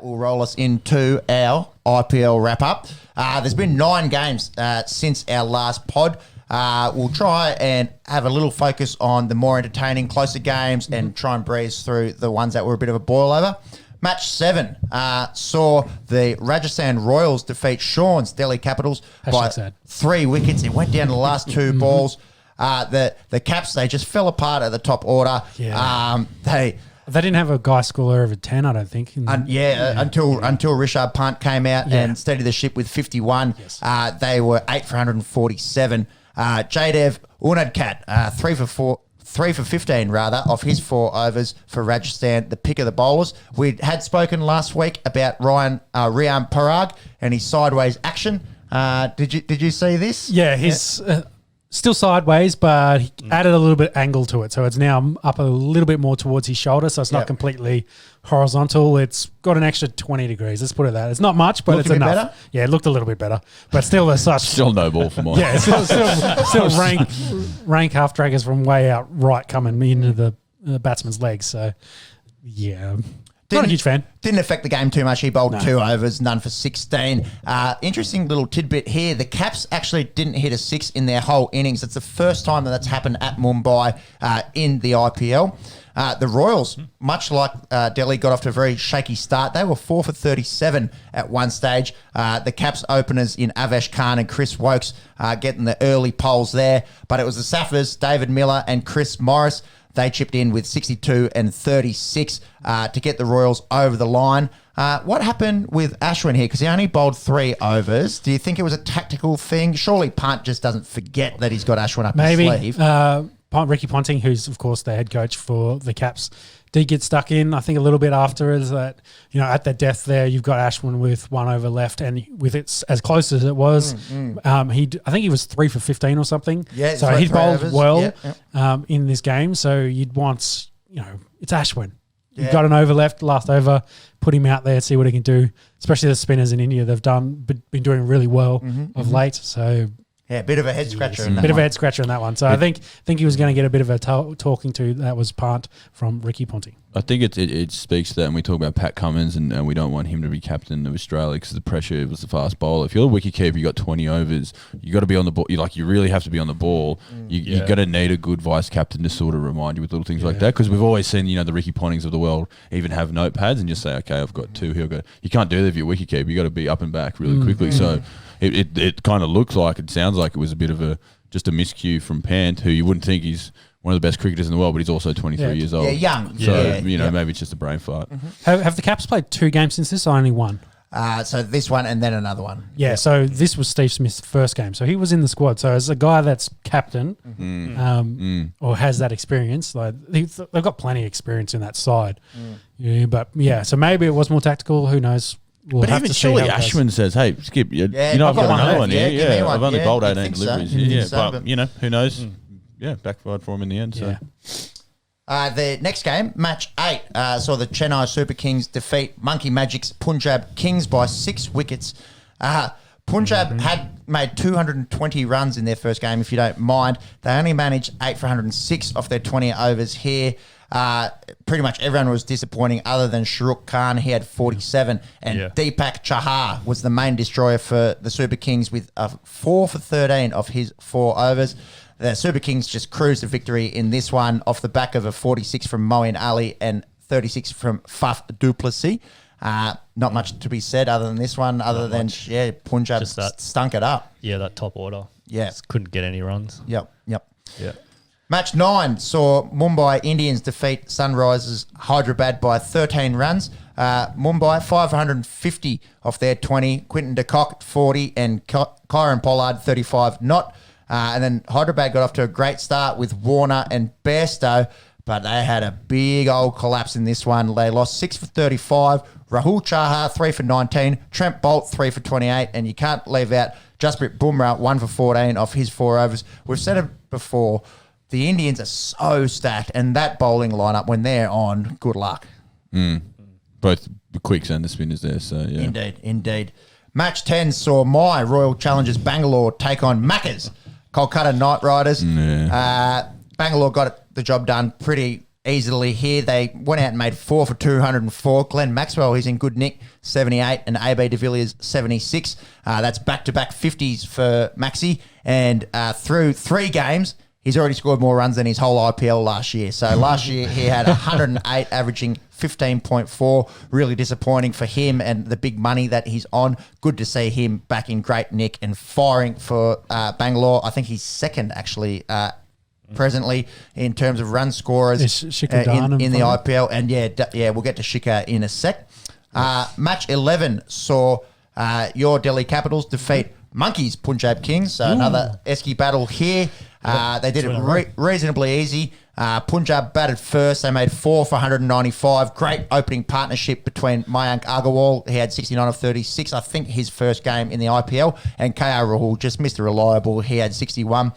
Will roll us into our IPL wrap-up. There's been 9 games since our last pod. We'll try and have a little focus on the more entertaining, closer games and try and breeze through the ones that were a bit of a boil over. Match 7 saw the Rajasthan Royals defeat Sean's Delhi Capitals by 3 wickets. It went down to the last 2 balls. The Caps, they just fell apart at the top order. Yeah. They didn't have a guy score over 10, I don't think. Until Rishabh Pant came out and steadied the ship with 51. Yes. They were 8 for 147. Jaydev Unadkat, 3 for 15 of his 4 overs for Rajasthan, the pick of the bowlers. We had spoken last week about Rian Parag and his sideways action. Did you see this? Yeah, he's still sideways, but he added a little bit angle to it. So it's now up a little bit more towards his shoulder. So it's not completely horizontal. It's got an extra 20 degrees. Let's put it that. It's not much, but it's enough. Better? Yeah, it looked a little bit better. But still, there's such... Still no ball for mine. Yeah, still rank half draggers from way out right coming into the batsman's legs. So, yeah... Not a huge fan. Didn't affect the game too much. He bowled 2 overs, none for 16. Interesting little tidbit here. The Caps actually didn't hit a 6 in their whole innings. It's the first time that's happened at Mumbai in the IPL. The Royals, much like Delhi, got off to a very shaky start. They were 4 for 37 at one stage. The Caps openers in Avesh Khan and Chris Wokes getting the early poles there. But it was the Saffers, David Miller and Chris Morris. They chipped in with 62 and 36 to get the Royals over the line. What happened with Ashwin here? Because he only bowled 3 overs. Do you think it was a tactical thing? Surely Pant just doesn't forget that he's got Ashwin up his sleeve. Ricky Ponting, who's, of course, the head coach for the Caps, did get stuck in, I think, a little bit after is that, at the death there, you've got Ashwin with 1 over left, and with it as close as it was, I think he was 3 for 15 or something. Yeah, so he bowled well in this game. So you'd want, it's Ashwin. Yeah. You've got an over left, last over, put him out there, see what he can do. Especially the spinners in India, they've been doing really well of late. So... Yeah, a bit of a head scratcher in that one. Bit of a head scratcher in that one. So I think he was going to get a bit of a talking to. That was Pant from Ricky Ponting. I think it speaks to that, and we talk about Pat Cummins, and we don't want him to be captain of Australia because the pressure was the fast bowler. If you're a wicketkeeper, you got 20 overs, you got to be on the ball. You really have to be on the ball. You got to need a good vice captain to sort of remind you with little things like that, because we've always seen the Ricky Pontings of the world even have notepads and just say, okay, I've got 2 here. You can't do that if you're a wicketkeeper. You got to be up and back really quickly. So. It kind of looks like, it sounds like it was a bit of just a miscue from Pant, who you wouldn't think he's one of the best cricketers in the world, but he's also 23 years old. Yeah, young. So, maybe it's just a brain fart. Have the Caps played 2 games since this, or only 1? So this one and then another one. Yeah, so this was Steve Smith's first game. So he was in the squad. So as a guy that's captain or has that experience, they've got plenty of experience in that side. So maybe it was more tactical. Who knows? We'll but even surely Ashwin says, "Hey, Skip, I've got another one here. Yeah, I've only bowled 18 deliveries. But who knows? Backfired for him in the end. So, the next game, match 8, saw the Chennai Super Kings defeat Monkey Magic's Punjab Kings by 6 wickets. Punjab had made 220 runs in their first game. If you don't mind, they only managed 8 for 106 off their 20 overs here. Pretty much everyone was disappointing other than Shahrukh Khan. He had 47 and Deepak Chahar was the main destroyer for the Super Kings with 4 for 13 of his 4 overs. The Super Kings just cruised to victory in this one off the back of a 46 from Moeen Ali and 36 from Faf du Plessis. Not much to be said other than this one, Punjab stunk it up. Yeah, that top order. Yeah. Just couldn't get any runs. Yep. Yeah. Match 9 saw Mumbai Indians defeat Sunrisers Hyderabad by 13 runs. Mumbai, 550 off their 20. Quinton de Kock, 40, and Kyron Pollard, 35 not. And then Hyderabad got off to a great start with Warner and Bairstow, but they had a big old collapse in this one. They lost 6 for 35. Rahul Chahar, 3 for 19. Trent Bolt, 3 for 28. And you can't leave out Jasprit Bumrah, 1 for 14 off his 4 overs. We've said it before. The Indians are so stacked, and that bowling lineup, when they're on, good luck. Both the quicks and the spinners there, so yeah. Indeed. Match 10 saw my Royal Challengers Bangalore take on Macca's Kolkata Knight Riders. Bangalore got the job done pretty easily here. They went out and made 4 for 204. Glenn Maxwell, he's in good nick, 78, and AB de Villiers, 76. That's back-to-back 50s for Maxi. And through 3 games, he's already scored more runs than his whole IPL last year. So last year he had 108, averaging 15.4. Really disappointing for him and the big money that he's on. Good to see him back in great nick and firing for Bangalore. I think he's second, actually, presently in terms of run scorers in the IPL. And we'll get to Shikhar in a sec. Match 11 saw your Delhi Capitals defeat Monkeys Punjab Kings. So another Esky battle here. They did it reasonably easy. Punjab batted first. They made 4 for 195. Great opening partnership between Mayank Agarwal. He had 69 of 36. I think his first game in the IPL. And KR Rahul, just Mr. Reliable. He had 61.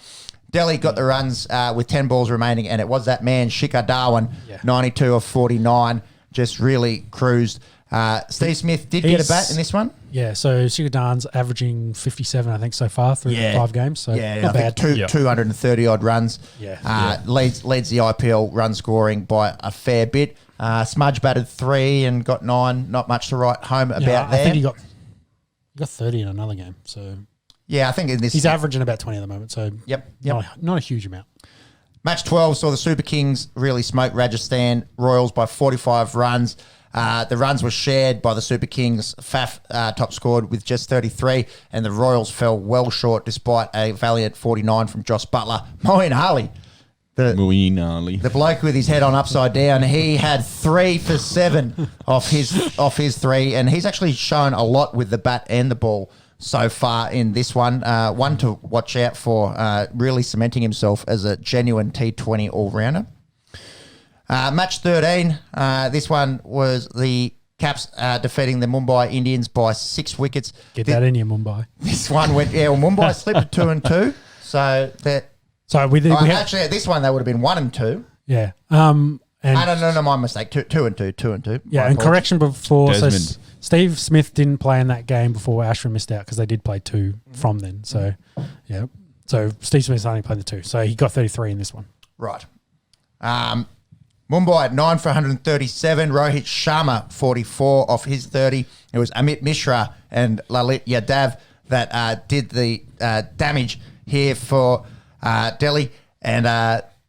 Delhi got the runs with 10 balls remaining, and it was that man, Shikhar Dhawan, 92 of 49, just really cruised. Steve Smith did get a bat in this one. Yeah, so Shikhar Dhawan's averaging 57, I think, so far through 5 games. So not bad. 230-odd runs. Leads the IPL run scoring by a fair bit. Smudge batted 3 and got 9. Not much to write home about there. I think he got 30 in another game, so... Yeah, I think in this... He's averaging about 20 at the moment, so not a huge amount. Match 12 saw the Super Kings really smoke Rajasthan Royals by 45 runs. The runs were shared by the Super Kings. Faf top scored with just 33, and the Royals fell well short despite a valiant 49 from Josh Butler. Moeen Ali, the bloke with his head on upside down, he had 3 for 7 off his 3, and he's actually shown a lot with the bat and the ball so far in this one. One to watch out for, really cementing himself as a genuine T20 all-rounder. Match 13, this one was the Caps defeating the Mumbai Indians by 6 wickets. Get that in your Mumbai. This one went, Mumbai slipped to 2-2. So that... actually, at this one, they would have been 1-2. Yeah. No, my mistake. 2-2. Yeah, and correction before. So Steve Smith didn't play in that game before Ashwin missed out because they did play 2 from then. So, yeah. So Steve Smith only played the 2. So he got 33 in this one. Right. Mumbai at 9 for 137. Rohit Sharma, 44 off his 30. It was Amit Mishra and Lalit Yadav that did the damage here for Delhi. And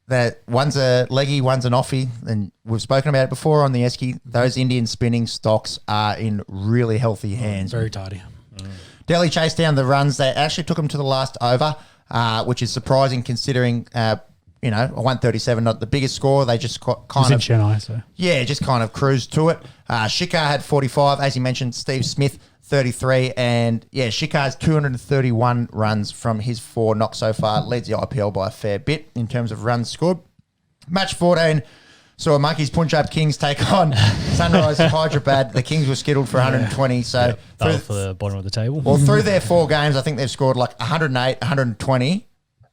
that one's a leggy, one's an offie. And we've spoken about it before on the Esky. Those Indian spinning stocks are in really healthy hands. Very tidy. Delhi chased down the runs. They actually took them to the last over, which is surprising considering... a 137, not the biggest score. They just kind of... Chennai, so. Yeah, just kind of cruised to it. Shikhar had 45. As you mentioned, Steve Smith, 33. And, Shikhar has 231 runs from his 4 knocks so far. Leads the IPL by a fair bit in terms of runs scored. Match 14 saw Monkeys Punjab Kings take on Sunrise Hyderabad. The Kings were skittled for 120. So battle for the bottom of the table. Well, through their 4 games, I think they've scored like 108, 120.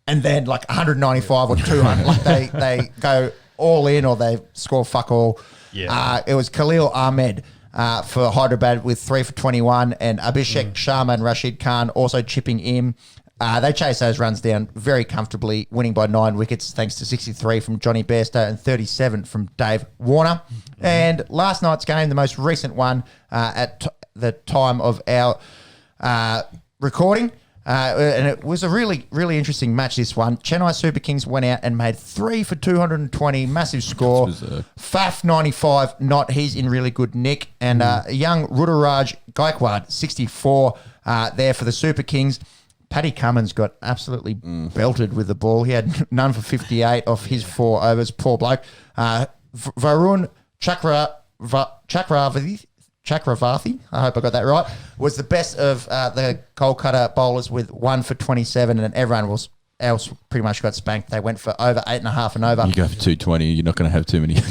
And then like 195 or 200. Like they go all in or they score fuck all. Yeah. It was Khalil Ahmed for Hyderabad with 3 for 21 and Abhishek Sharma and Rashid Khan also chipping in. They chased those runs down very comfortably, winning by 9 wickets thanks to 63 from Johnny Bairstow and 37 from Dave Warner. And last night's game, the most recent one at the time of our recording, and it was a really, really interesting match, this one. Chennai Super Kings went out and made 3 for 220, massive score. Faf, 95, he's in really good nick. And young Ruturaj Gaikwad, 64, there for the Super Kings. Paddy Cummins got absolutely belted with the ball. He had none for 58 off his 4 overs. Poor bloke. Varun Chakravarthi, I hope I got that right, was the best of the Kolkata bowlers with 1 for 27, and everyone else pretty much got spanked. They went for over 8.5 and over. You go for 220, you're not going to have too many No,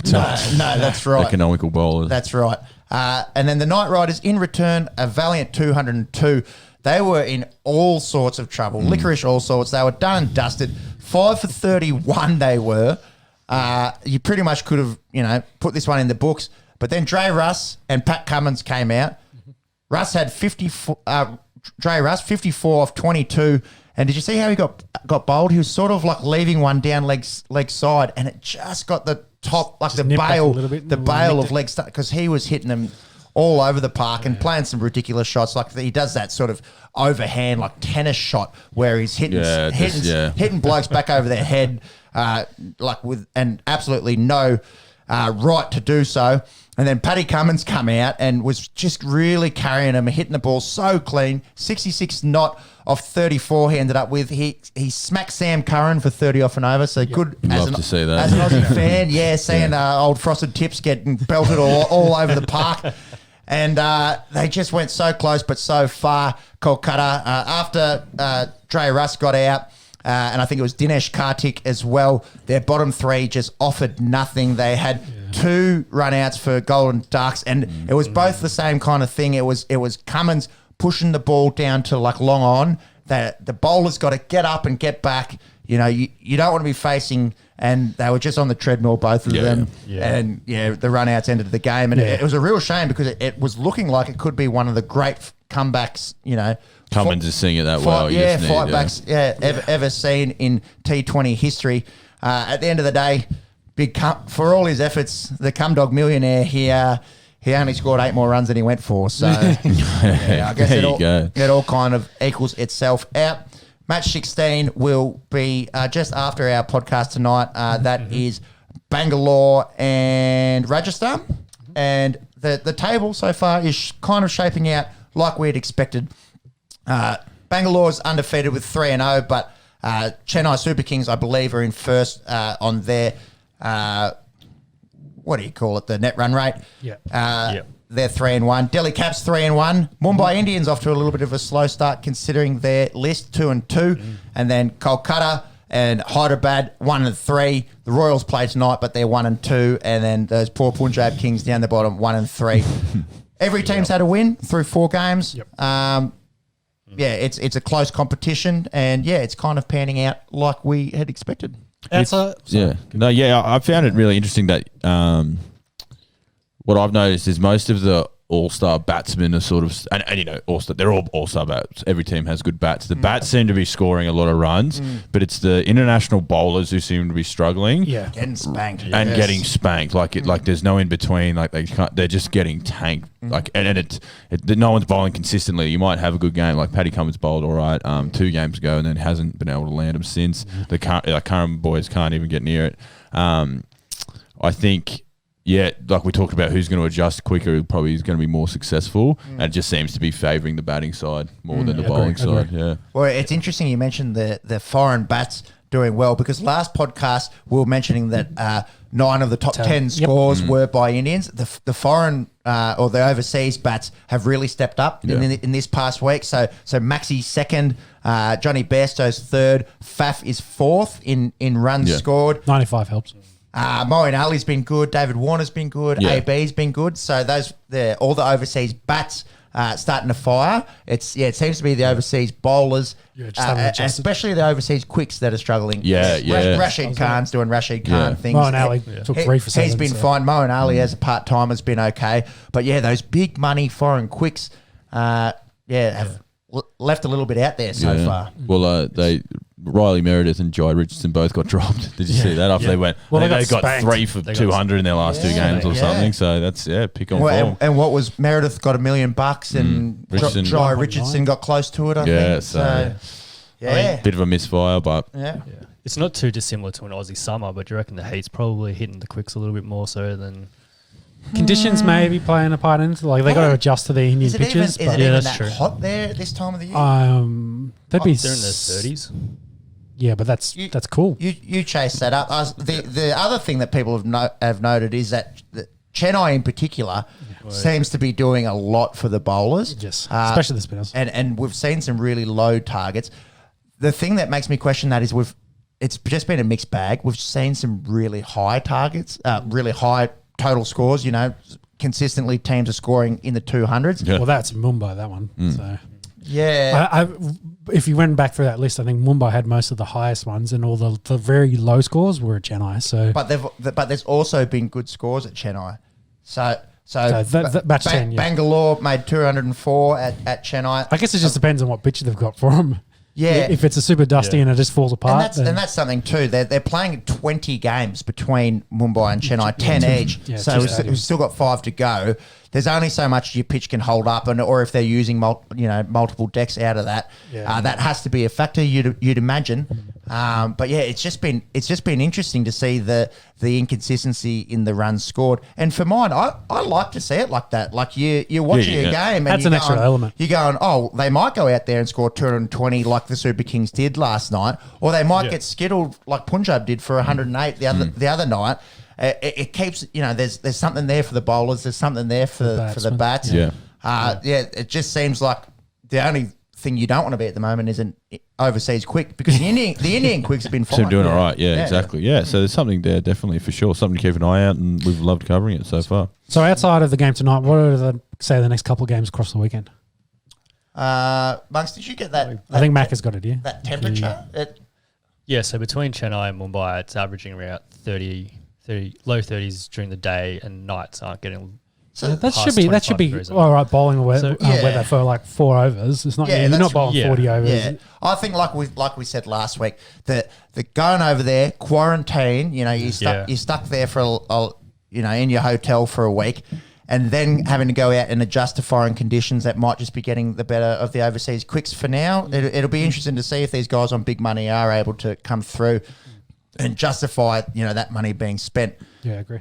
that's right. Economical bowlers. That's right. And then the Knight Riders, in return, a valiant 202. They were in all sorts of trouble, licorice all sorts. They were done and dusted. 5 for 31 they were. You pretty much could have, put this one in the books. But then Dre Russ and Pat Cummins came out. Russ had 54 off 22. And did you see how he got bowled? He was sort of like leaving one down leg side, and it just got the top, like Just nip back a little bit the and bale nicked of it. leg stuff, because he was hitting them all over the park and playing some ridiculous shots. Like he does that sort of overhand, like tennis shot where he's hitting blokes back over their head, like with and absolutely no right to do so. And then Paddy Cummins come out and was just really carrying him, hitting the ball so clean. 66 not off 34 he ended up with. He smacked Sam Curran for 30 off and over. So good. Love to see that. As an Aussie fan, seeing old Frosted Tips getting belted all over the park. And they just went so close but so far, Kolkata. After Dre Russ got out, and I think it was Dinesh Karthik as well, their bottom three just offered nothing. They had 2 run-outs for Golden Ducks, and it was both the same kind of thing. It was Cummins pushing the ball down to like long on. The bowler's got to get up and get back. You know, you don't want to be facing, and they were just on the treadmill, both of them. Yeah. And the run-outs ended the game, and it was a real shame because it was looking like it could be one of the great comebacks. You know, Cummins is seeing it that well. Fightbacks ever seen in T20 history. At the end of the day, for all his efforts, the Cumdog millionaire here. He only scored 8 more runs than he went for. So I guess it all kind of equals itself out. Match 16 will be just after our podcast tonight. That is Bangalore and Rajasthan. And the table so far is kind of shaping out like we'd expected. Bangalore's undefeated with 3-0, but Chennai Super Kings, I believe, are in first on their what do you call it? The net run rate. They're 3-1. Delhi Caps 3-1. Mumbai Indians off to a little bit of a slow start considering their list 2-2, and then Kolkata and Hyderabad 1-3. The Royals play tonight, but they're 1-2, and then those poor Punjab Kings down the bottom 1-3. Every team's had a win through 4 games. It's a close competition, and it's kind of panning out like we had expected. I found it really interesting that what I've noticed is most of the all-star batsmen are sort of, and you know, all-star, they're all all-star bats. Every team has good bats. The bats seem to be scoring a lot of runs, but it's the international bowlers who seem to be struggling. Getting spanked. And getting spanked. Like there's no in between. Like they're just getting tanked. Like, and no one's bowling consistently. You might have a good game. Like Paddy Cummins bowled all right 2 games ago, and then hasn't been able to land them since. The current boys can't even get near it. I think. Like we talked about, who's going to adjust quicker probably is going to be more successful, and it just seems to be favouring the batting side more than the bowling side. Yeah. Well, it's interesting you mentioned the foreign bats doing well, because last podcast we were mentioning that 9 of the top 10 scores were by Indians. The foreign or the overseas bats have really stepped up in this past week. So Maxi's second, Johnny Bairstow's third, Faf is fourth in runs scored. 95 helps. Moeen Ali's been good. David Warner's been good. AB's been good. So all the overseas bats starting to fire. It seems to be the overseas bowlers, especially the overseas quicks that are struggling. Rashid Khan's doing Rashid Khan things. Moeen Ali took 3 for 7. He's been fine. Moeen Ali as a part-time has been okay. But those big money foreign quicks have left a little bit out there so far. Well, Riley Meredith and Jai Richardson both got dropped. Did you see that? After they went, they got 3 for 200 in their last 2 games or something. So that's pick on form. And what was Meredith got $1 million and Jai Richardson got close to it. I think. So bit of a misfire, but it's not too dissimilar to an Aussie summer. But do you reckon the heat's probably hitting the quicks a little bit more so than? Conditions may be playing a part in it. Like they got to adjust to the Indian pitches. Is it even that hot there at this time of the year? They'd be they're in their 30s. Yeah, but that's cool. You chase that up. The other thing that people have noted is that Chennai in particular seems to be doing a lot for the bowlers. Yes, especially the spinners. And we've seen some really low targets. The thing that makes me question that is it's just been a mixed bag. We've seen some really high targets, really high total scores. You know, consistently teams are scoring in the 200s. Well, that's Mumbai, that one. So. Yeah. If you went back through that list, I think Mumbai had most of the highest ones, and all the very low scores were at Chennai. So, but there's also been good scores at Chennai. So batch 10, Bangalore made 204 at Chennai. I guess it just depends on what pitch they've got for them. Yeah. If it's a super dusty and it just falls apart. And that's something too. They're playing 20 games between Mumbai and Chennai, 10 each. So we've still got 5 to go. There's only so much your pitch can hold up, or if they're using multiple decks out of that, that has to be a factor. You'd imagine. But yeah, it's just been interesting to see the inconsistency in the runs scored. And for mine, I like to see it like that. Like you're watching a game, and that's an extra element. You're going, oh, they might go out there and score 220 like the Super Kings did last night, or they might get skittled like Punjab did for 108 the other night. It keeps, there's something there for the bowlers. There's something there for the bats. Yeah. It just seems like the only thing you don't want to be at the moment is an overseas quick, because the Indian quicks have been fine. So doing all right. Yeah, exactly. Yeah. So there's something there, definitely, for sure. Something to keep an eye out, and we've loved covering it so far. So outside of the game tonight, what are the next couple of games across the weekend? Monks, did you get that? I think Mac has got it, yeah. That temperature? So between Chennai and Mumbai, it's averaging around 30, low 30s during the day, and nights aren't getting. So that should be all right. Bowling weather for like 4 overs. It's not. You're not bowling 40 overs. Yeah, I think like we said last week, the going over there, quarantine. You're stuck there for in your hotel for a week, and then having to go out and adjust to foreign conditions that might just be getting the better of the overseas quicks for now. It'll be interesting to see if these guys on big money are able to come through and justify that money being spent. Yeah, I agree.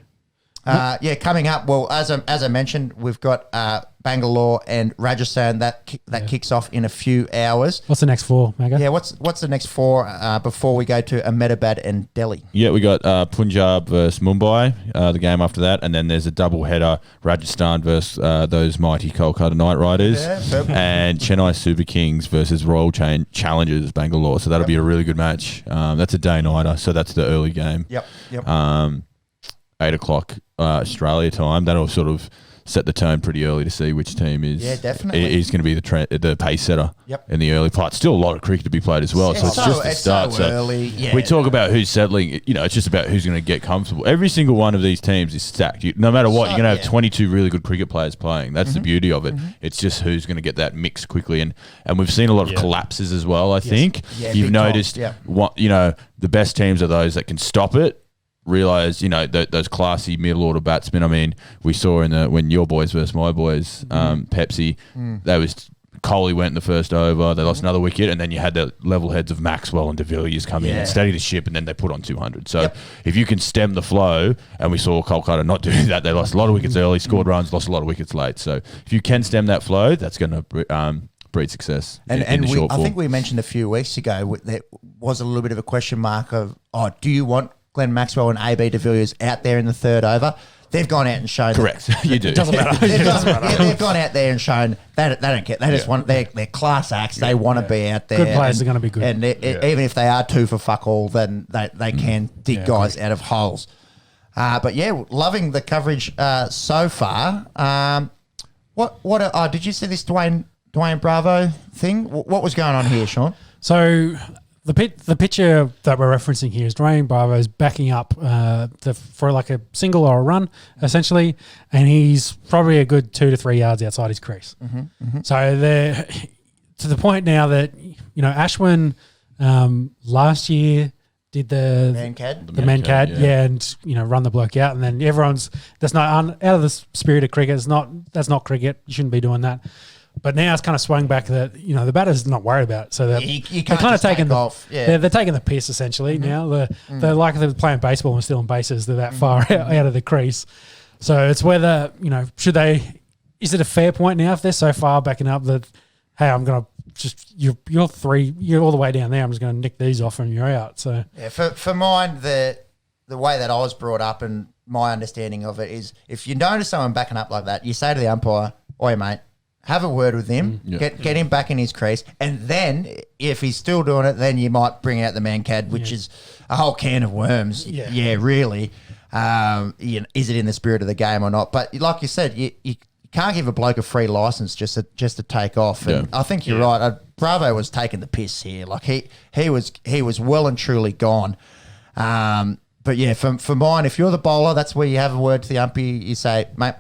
Coming up, well, as I mentioned, we've got Bangalore and Rajasthan that kicks off in a few hours. What's the next 4, Maga? Yeah, what's the next 4 before we go to Ahmedabad and Delhi? Yeah, we got Punjab versus Mumbai, the game after that, and then there's a double header, Rajasthan versus those mighty Kolkata Knight Riders, and Chennai Super Kings versus Royal Challengers Bangalore. So that'll be a really good match. That's a day-nighter, so that's the early game. Yep. 8 o'clock Australia time. That'll sort of set the tone pretty early to see which team is is going to be the pace setter in the early part. Still a lot of cricket to be played as well, so it's just the start. So early. Yeah. We talk about who's settling. It's just about who's going to get comfortable. Every single one of these teams is stacked. No matter what, you're going to have 22 really good cricket players playing. That's the beauty of it. It's just who's going to get that mix quickly, and we've seen a lot of collapses as well. I think you've noticed. The best teams are those that can stop it. Realize, those classy middle order batsmen. I mean, we saw when your boys versus my boys, Pepsi, Kohli went in the first over, they lost another wicket, and then you had the level heads of Maxwell and De Villiers come in and steady the ship, and then they put on 200. So if you can stem the flow, and we saw Kolkata not do that, they lost a lot of wickets early, scored runs, lost a lot of wickets late. So if you can stem that flow, that's going to breed success. In the short form. I think we mentioned a few weeks ago there was a little bit of a question mark of, do you want Glenn Maxwell and AB de Villiers out there in the third over? They've gone out and shown. Correct, you do. Doesn't matter. They've gone out there and shown they don't care. They just want they're class acts. They want to be out there. Good players are going to be good, and even if they are 2 for fuck all, then they can dig guys out of holes. But loving the coverage so far. What did you see this Dwayne Bravo thing? What was going on here, Sean? So the picture that we're referencing here is Dwayne Bravo's backing up for like a single or a run, essentially, and he's probably a good 2 to 3 yards outside his crease. So they're to the point now that Ashwin last year did the man-cad, and run the bloke out, and then that's not out of the spirit of cricket. That's not cricket. You shouldn't be doing that. But now it's kind of swung back that the batter's not worried about it, so they're kind of taking they're taking the piss essentially now. They're like they're playing baseball and stealing bases. They're that far out of the crease, so it's whether should they? Is it a fair point now if they're so far backing up that hey, I'm gonna just you're all the way down there. I'm just gonna nick these off and you're out. So for mine the way that I was brought up and my understanding of it is if you notice someone backing up like that, you say to the umpire, "Oi, mate." Have a word with him, get him back in his crease, and then if he's still doing it, then you might bring out the man-cad, which is a whole can of worms. Yeah, really. Is it in the spirit of the game or not? But like you said, you can't give a bloke a free license just to take off. And I think you're right. Bravo was taking the piss here. Like he was well and truly gone. But for mine, if you're the bowler, that's where you have a word to the umpire. You say, mate,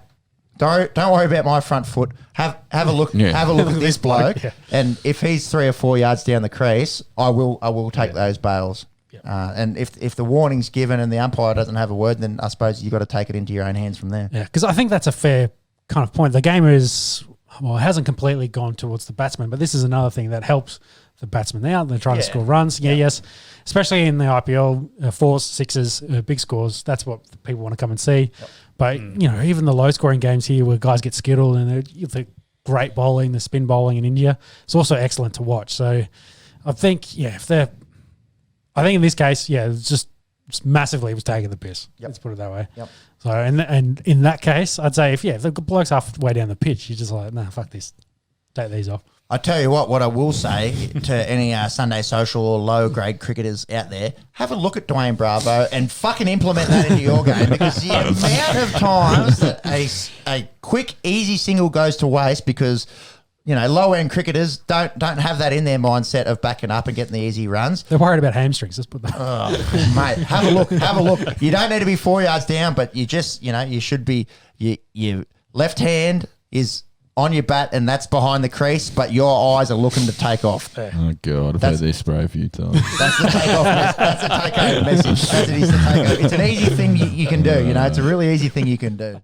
Don't worry about my front foot. Have a look. Yeah. Have a look at this bloke. Yeah. And if he's 3 or 4 yards down the crease, I will take those bails. And if the warning's given and the umpire doesn't have a word, then I suppose you've got to take it into your own hands from there. Yeah, because I think that's a fair kind of point. The game is, well, it hasn't completely gone towards the batsman, but this is another thing that helps the batsmen out. They're trying to score runs. Yeah, yes. Especially in the IPL, fours, sixes, big scores. That's what people want to come and see. Yep. But, even the low-scoring games here where guys get skittled and the great bowling, the spin bowling in India, it's also excellent to watch. So I think, I think in this case, it's just massively was taking the piss. Yep. Let's put it that way. Yep. So, and in that case, I'd say if the bloke's halfway down the pitch, you're just like, nah, fuck this. Take these off. I tell you what I will say to any Sunday social or low-grade cricketers out there, have a look at Dwayne Bravo and fucking implement that into your game, because the amount of times that a quick, easy single goes to waste because, low-end cricketers don't have that in their mindset of backing up and getting the easy runs. They're worried about hamstrings. Let's put that. Mate, have a look. Have a look. You don't need to be 4 yards down, but you just, you should be, your left hand is on your bat and that's behind the crease, but your eyes are looking to take off. Oh, God. I've had this spray a few times. That's the takeoff message. That's the takeover message. That's it is the takeover. It's an easy thing you can do. It's a really easy thing you can do.